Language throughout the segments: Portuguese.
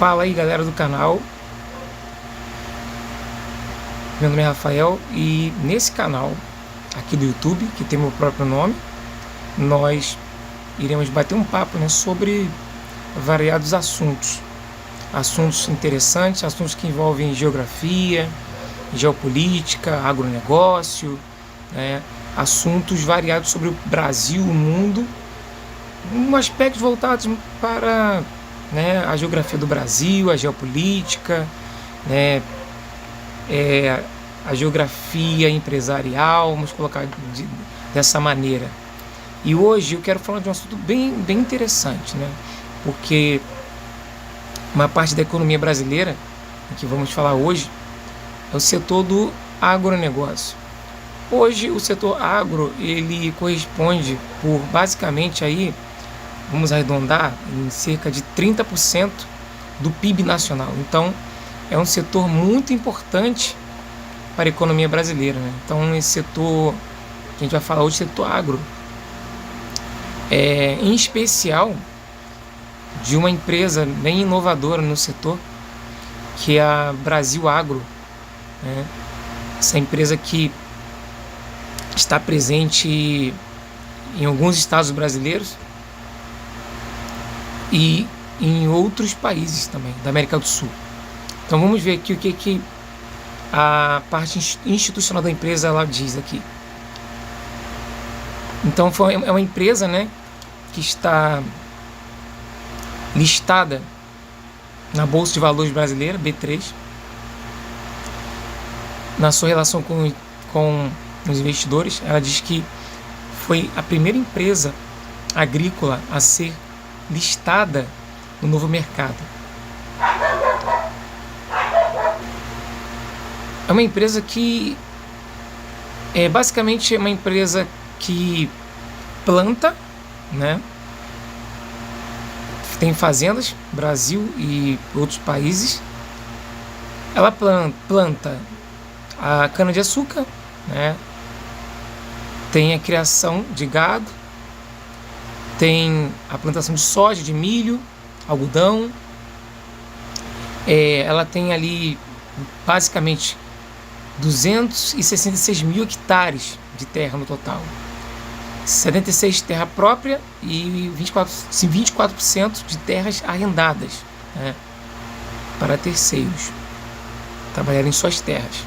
Fala aí, galera do canal. Meu nome é Rafael e nesse canal aqui do YouTube, que tem meu próprio nome, nós iremos bater um papo, sobre variados assuntos interessantes, assuntos que envolvem geografia, geopolítica, agronegócio, assuntos variados sobre o Brasil, o mundo, aspectos voltados para a geografia do Brasil, a geopolítica, a geografia empresarial, vamos colocar dessa maneira. E hoje eu quero falar de um assunto bem interessante, porque uma parte da economia brasileira que vamos falar hoje é o setor do agronegócio. Hoje o setor agro, ele corresponde por basicamente aí, vamos arredondar, em cerca de 30% do PIB nacional. Então é um setor muito importante para a economia brasileira, Então esse setor que a gente vai falar hoje, setor agro, em especial de uma empresa bem inovadora no setor, que é a Brasil Agro, Essa empresa que está presente em alguns estados brasileiros e em outros países também da América do Sul. Então vamos ver aqui o que a parte institucional da empresa ela diz aqui. Então é uma empresa, que está listada na Bolsa de Valores brasileira, B3, na sua relação com os investidores. Ela diz que foi a primeira empresa agrícola a ser listada no novo mercado. É uma empresa que basicamente é uma empresa que planta, tem fazendas, Brasil e outros países. Ela planta a cana-de-açúcar, tem a criação de gado, tem a plantação de soja, de milho, algodão. Ela tem ali basicamente 266 mil hectares de terra no total, 76 terra própria e 24% de terras arrendadas, para terceiros trabalhar em suas terras.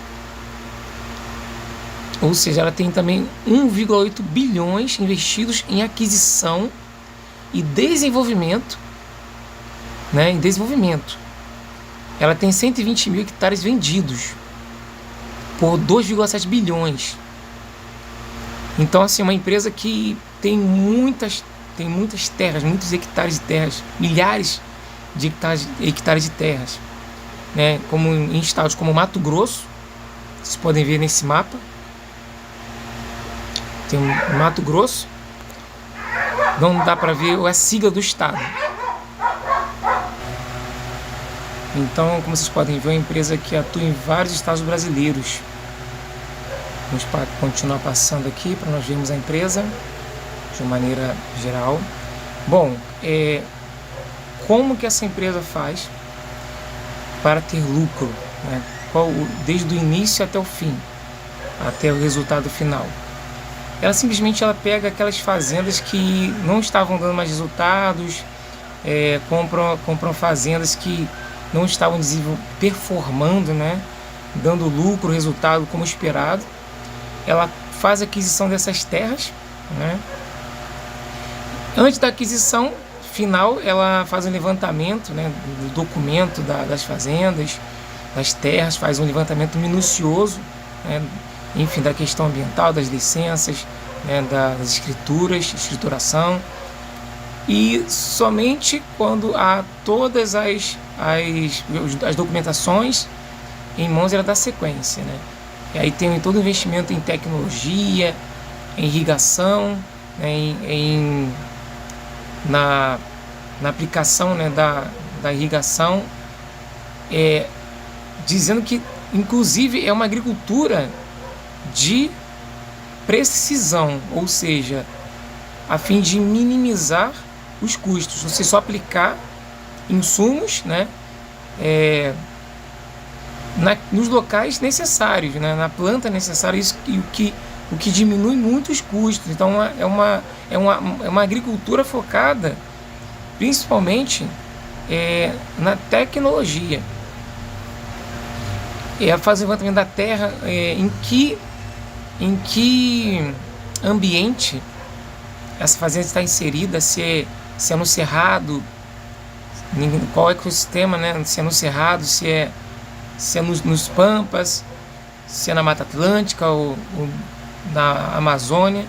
Ou seja, ela tem também 1,8 bilhões investidos em aquisição e desenvolvimento, Ela tem 120 mil hectares vendidos por 2,7 bilhões. Então, assim, uma empresa que tem muitas terras, muitos hectares de terras, milhares de hectares de terras, como em estados como Mato Grosso, vocês podem ver nesse mapa. Tem Mato Grosso, não dá para ver a sigla do estado. Então, como vocês podem ver, é uma empresa que atua em vários estados brasileiros. Vamos continuar passando aqui para nós vermos a empresa de uma maneira geral. Bom, como que essa empresa faz para ter lucro, desde o início até o fim, até o resultado final? Ela simplesmente pega aquelas fazendas que não estavam dando mais resultados, compram fazendas que não estavam performando, dando lucro, resultado como esperado. Ela faz a aquisição dessas terras, Antes da aquisição final, ela faz um levantamento, do documento das fazendas, das terras, faz um levantamento minucioso, enfim, da questão ambiental, das licenças, das escrituração. E somente quando há todas as documentações em mãos, ela dá sequência, E aí tem todo o investimento em tecnologia, em irrigação, na aplicação, da irrigação, dizendo que inclusive é uma agricultura de precisão, ou seja, a fim de minimizar os custos. Você só aplicar insumos, nos locais necessários, né? Na planta necessária, isso, o que diminui muito os custos. Então é uma agricultura focada principalmente na tecnologia. Faz o levantamento da terra, em que ambiente essa fazenda está inserida, se é no cerrado, qual ecossistema, né? Se é no cerrado, se é nos pampas, se é na Mata Atlântica ou na Amazônia,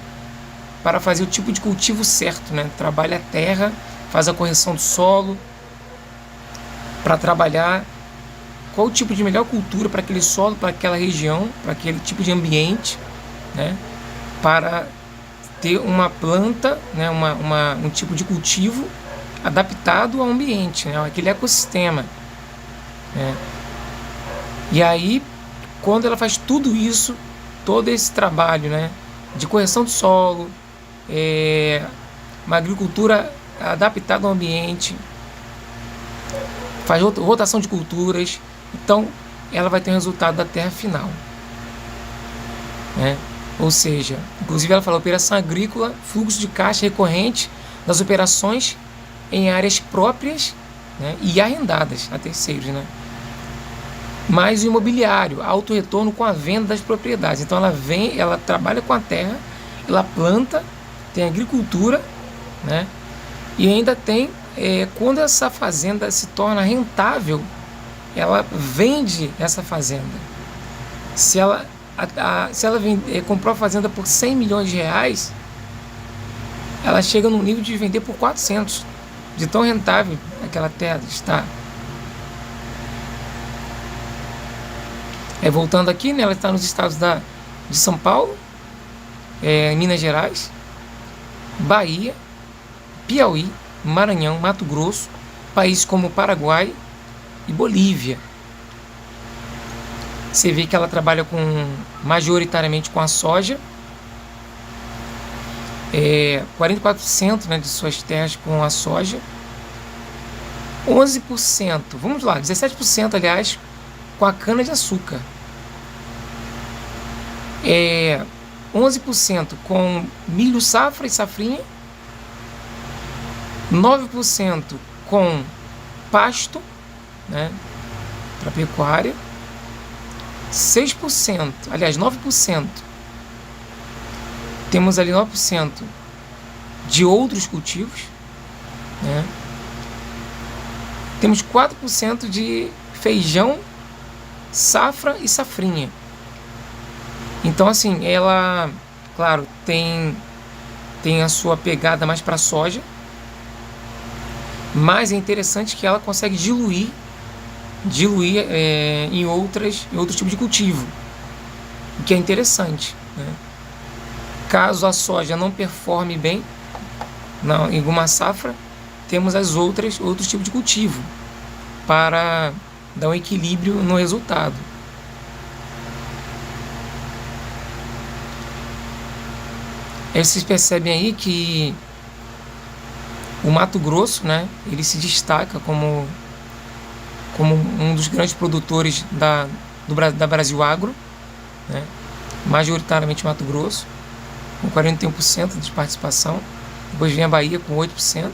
para fazer o tipo de cultivo certo, né? Trabalha a terra, faz a correção do solo, para trabalhar qual o tipo de melhor cultura para aquele solo, para aquela região, para aquele tipo de ambiente, né? Para ter uma planta, né? Um tipo de cultivo adaptado ao ambiente, né? Aquele ecossistema, né? E aí, quando ela faz tudo isso, todo esse trabalho, né, de correção do solo, uma agricultura adaptada ao ambiente, faz rotação de culturas, então ela vai ter um resultado da terra final, né? Ou seja, inclusive ela fala operação agrícola, fluxo de caixa recorrente das operações em áreas próprias, né, e arrendadas a terceiros, né? Mais o imobiliário, alto retorno com a venda das propriedades. Então ela trabalha com a terra, ela planta, tem agricultura, né? E ainda tem, quando essa fazenda se torna rentável, ela vende essa fazenda. Se ela comprou a fazenda por 100 milhões de reais, ela chega no nível de vender por 400, de tão rentável aquela terra está. Voltando aqui, né, ela está nos estados de São Paulo, Minas Gerais, Bahia, Piauí, Maranhão, Mato Grosso, países como Paraguai e Bolívia. Você vê que ela trabalha majoritariamente com a soja, 44%, né, de suas terras com a soja, 11%, vamos lá, 17%, aliás, com a cana-de-açúcar, 11% com milho safra e safrinha, 9% com pasto, né, para pecuária, 6%, aliás 9%, temos ali 9% de outros cultivos, né, temos 4% de feijão, safra e safrinha. Então assim, ela, claro, tem a sua pegada mais para soja, mas é interessante que ela consegue diluir em outros tipos de cultivo, o que é interessante, né? Caso a soja não performe bem em alguma safra, temos outros tipos de cultivo para dar um equilíbrio no resultado. Aí vocês percebem aí que o Mato Grosso, né, ele se destaca como um dos grandes produtores da Brasil Agro, né, majoritariamente Mato Grosso, com 41% de participação. Depois vem a Bahia com 8%,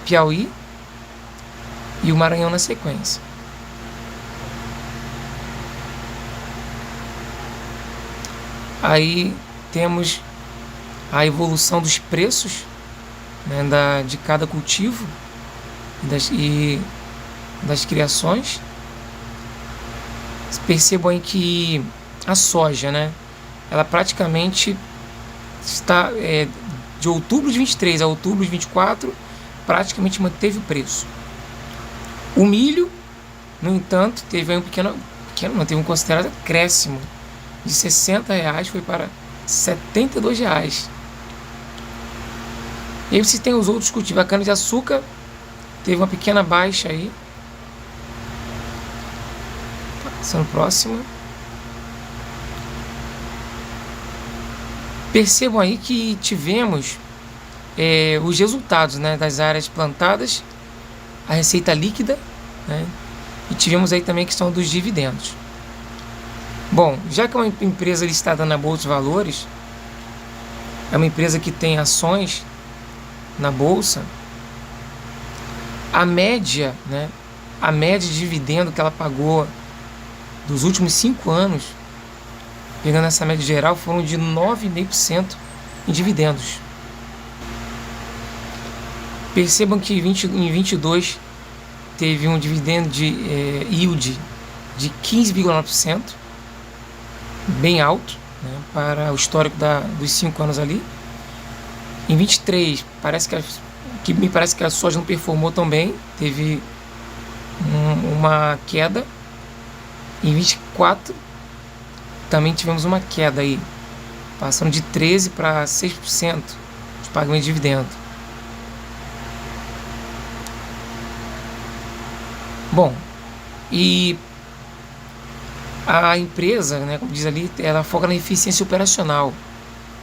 Piauí e o Maranhão na sequência. Aí temos a evolução dos preços, né, de cada cultivo e das criações. Percebam aí que a soja, né, ela praticamente está de outubro de 23 a outubro de 24, praticamente manteve o preço. O milho, no entanto, teve aí teve um considerado acréscimo de R$60, foi para R$72. E aí você tem os outros cultivos. A cana-de-açúcar teve uma pequena baixa aí. Passando próximo. Percebam aí que tivemos os resultados, né, das áreas plantadas, a receita líquida, né, E tivemos aí também a questão dos dividendos. Bom, já que é uma empresa listada na Bolsa de Valores, é uma empresa que tem ações na Bolsa, a média, né, a média de dividendo que ela pagou dos últimos 5 anos, pegando essa média geral, foram de 9,5% em dividendos. Percebam que em 22 teve um dividendo de yield de 15,9%, bem alto, né, para o histórico dos 5 anos ali. Em 23 me parece que a soja não performou tão bem, teve uma queda. Em 24 também tivemos uma queda aí, passando de 13% para 6% de pagamento de dividendo. Bom, e a empresa, né, como diz ali, ela foca na eficiência operacional.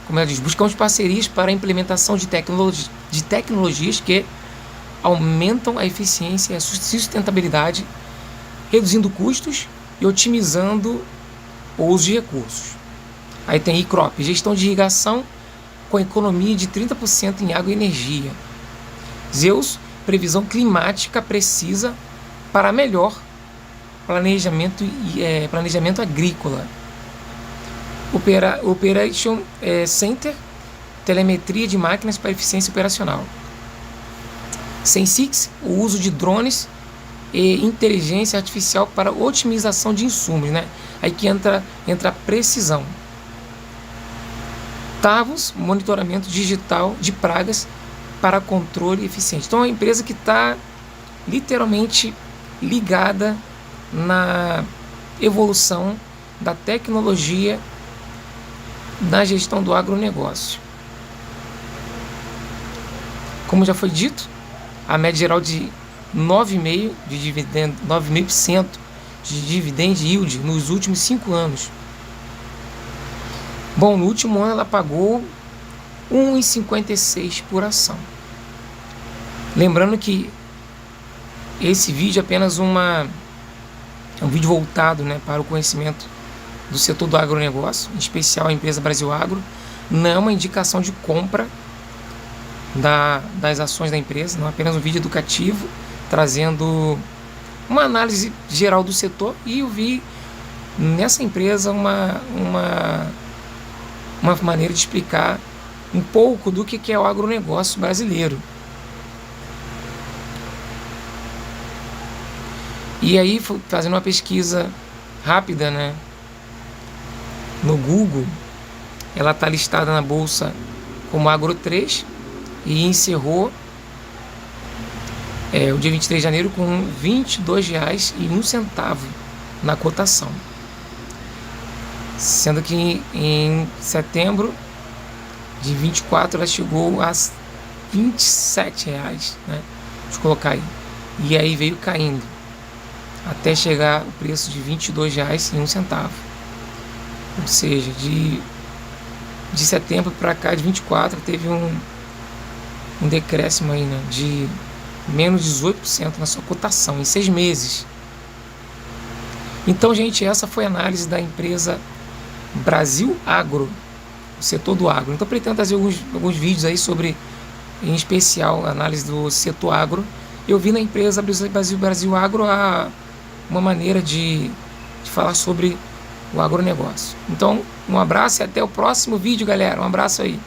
Como ela diz, buscamos parcerias para a implementação de tecnologias que aumentam a eficiência e a sustentabilidade, reduzindo custos e otimizando o uso de recursos. Aí tem ICROP, gestão de irrigação com economia de 30% em água e energia. Zeus, previsão climática precisa para melhor planejamento agrícola. Operation Center, telemetria de máquinas para eficiência operacional. Sensix, o uso de drones e inteligência artificial para otimização de insumos, né? Aí que entra a precisão. Tavos, monitoramento digital de pragas para controle eficiente. Então é uma empresa que está literalmente ligada na evolução da tecnologia na gestão do agronegócio. Como já foi dito, a média geral de 9,5% de dividendo, 9,5% de dividend yield nos últimos 5 anos. Bom, no último ano ela pagou R$ 1,56 por ação. Lembrando que esse vídeo é apenas um vídeo voltado, né, para o conhecimento do setor do agronegócio, em especial a empresa Brasil Agro. Não é uma indicação de compra das ações da empresa, não é apenas um vídeo educativo, trazendo uma análise geral do setor, e eu vi nessa empresa uma maneira de explicar um pouco do que é o agronegócio brasileiro. E aí, fazendo uma pesquisa rápida, né, no Google, ela está listada na bolsa como Agro 3 e encerrou o dia 23 de janeiro com R$ 22,01 na cotação. Sendo que em setembro de 24 ela chegou a R$ 27, né? Deixa eu colocar aí. E aí veio caindo até chegar o preço de R$ 22,01. Ou seja, de setembro para cá, de 24, teve um decréscimo aí, né, de menos 18% na sua cotação em 6 meses. Então, gente, essa foi a análise da empresa Brasil Agro, o setor do agro. Então, pretendo trazer alguns vídeos aí sobre, em especial, a análise do setor agro. Eu vi na empresa Brasil Agro uma maneira de falar sobre o agronegócio. Então, um abraço e até o próximo vídeo, galera. Um abraço aí.